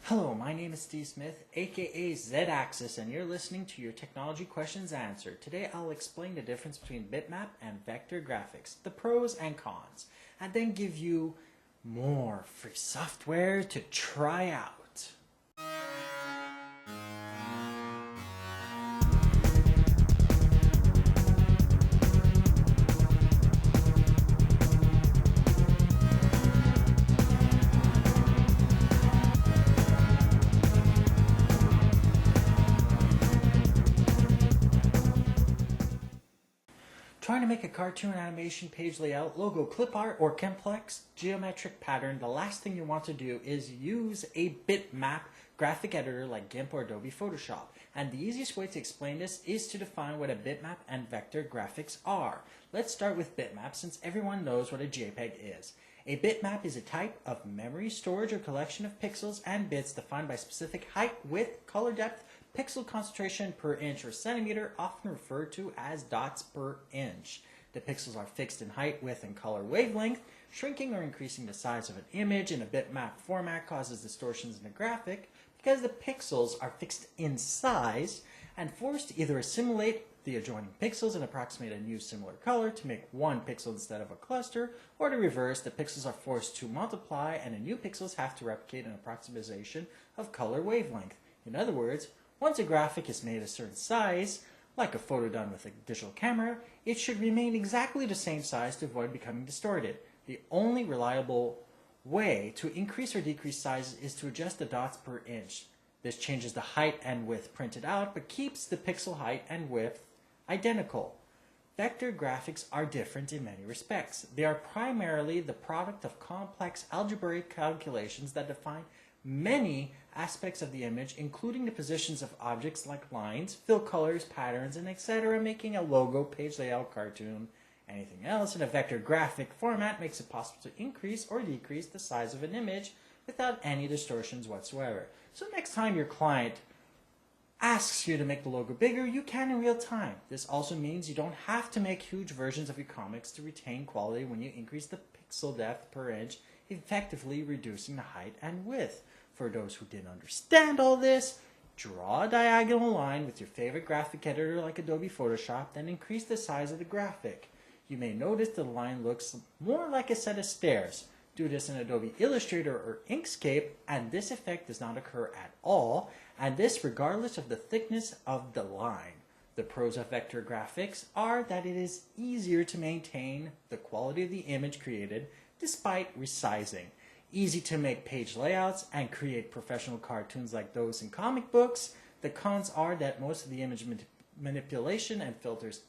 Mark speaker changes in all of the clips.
Speaker 1: Hello, my name is Steve Smith, aka Z-Axis, and you're listening to your Technology Questions Answered. Today I'll explain the difference between bitmap and vector graphics, the pros and cons, and then give you more free software to try out. Trying to make a cartoon animation page layout, logo, clip art, or complex geometric pattern, the last thing you want to do is use a bitmap graphic editor like GIMP or Adobe Photoshop. And the easiest way to explain this is to define what a bitmap and vector graphics are. Let's start with bitmap since everyone knows what a JPEG is. A bitmap is a type of memory storage or collection of pixels and bits defined by specific height, width, color depth, pixel concentration per inch or centimeter, often referred to as dots per inch. The pixels are fixed in height, width, and color wavelength. Shrinking or increasing the size of an image in a bitmap format causes distortions in the graphic because the pixels are fixed in size and forced to either assimilate the adjoining pixels and approximate a new similar color to make one pixel instead of a cluster, or the reverse, the pixels are forced to multiply and the new pixels have to replicate an approximation of color wavelength. In other words, once a graphic is made a certain size, like a photo done with a digital camera, it should remain exactly the same size to avoid becoming distorted. The only reliable way to increase or decrease sizes is to adjust the dots per inch. This changes the height and width printed out, but keeps the pixel height and width identical. Vector graphics are different in many respects. They are primarily the product of complex algebraic calculations that define many aspects of the image, including the positions of objects like lines, fill colors, patterns, and etc., making a logo, page layout, cartoon, anything else in a vector graphic format makes it possible to increase or decrease the size of an image without any distortions whatsoever. So next time your client asks you to make the logo bigger, you can in real time. This also means you don't have to make huge versions of your comics to retain quality when you increase the pixel depth per inch, effectively reducing the height and width. For those who didn't understand all this, draw a diagonal line with your favorite graphic editor like Adobe Photoshop, then increase the size of the graphic. You may notice the line looks more like a set of stairs. Do this in Adobe Illustrator or InkScape, and this effect does not occur at all, and this regardless of the thickness of the line. The pros of vector graphics are that it is easier to maintain the quality of the image created despite resizing. Easy to make page layouts and create professional cartoons like those in comic books. The cons are that most of the image manipulation and filters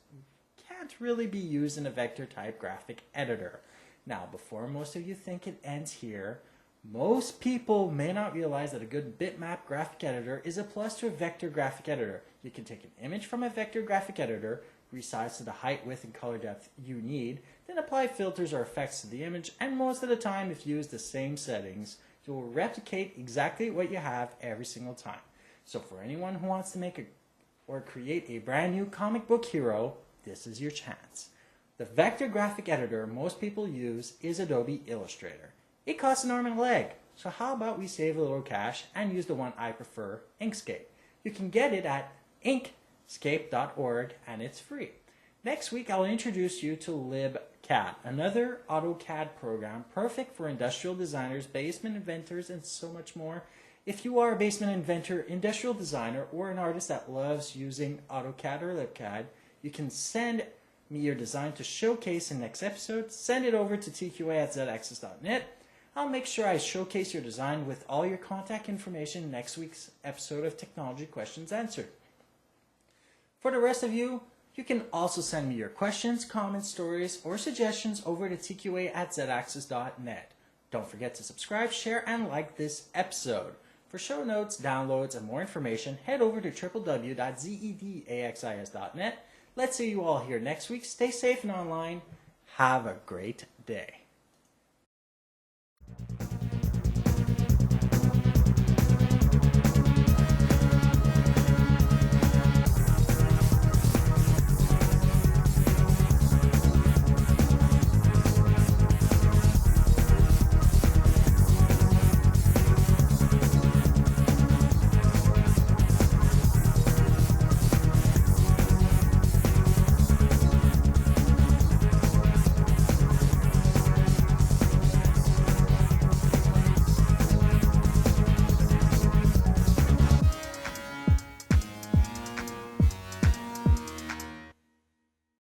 Speaker 1: can't really be used in a vector type graphic editor. Now, before most of you think it ends here, most people may not realize that a good bitmap graphic editor is a plus to a vector graphic editor. You can take an image from a vector graphic editor, resize to the height, width, and color depth you need, then apply filters or effects to the image, and most of the time, if you use the same settings, you will replicate exactly what you have every single time. So for anyone who wants to make or create a brand new comic book hero, this is your chance. The vector graphic editor most people use is Adobe Illustrator. It costs an arm and a leg, so how about we save a little cash and use the one I prefer, InkScape. You can get it at InkScape.org and it's free. Next week I'll introduce you to LibCAD, another AutoCAD program perfect for industrial designers, basement inventors, and so much more. If you are a basement inventor, industrial designer, or an artist that loves using AutoCAD or LibCAD, you can send me your design to showcase in next episode. Send it over to tqa@zaxis.net. I'll make sure I showcase your design with all your contact information in next week's episode of Technology Questions Answered. For the rest of you, you can also send me your questions, comments, stories, or suggestions over to tqa@zaxis.net. Don't forget to subscribe, share, and like this episode. For show notes, downloads, and more information, head over to www.zedaxis.net. Let's see you all here next week. Stay safe and online. Have a great day.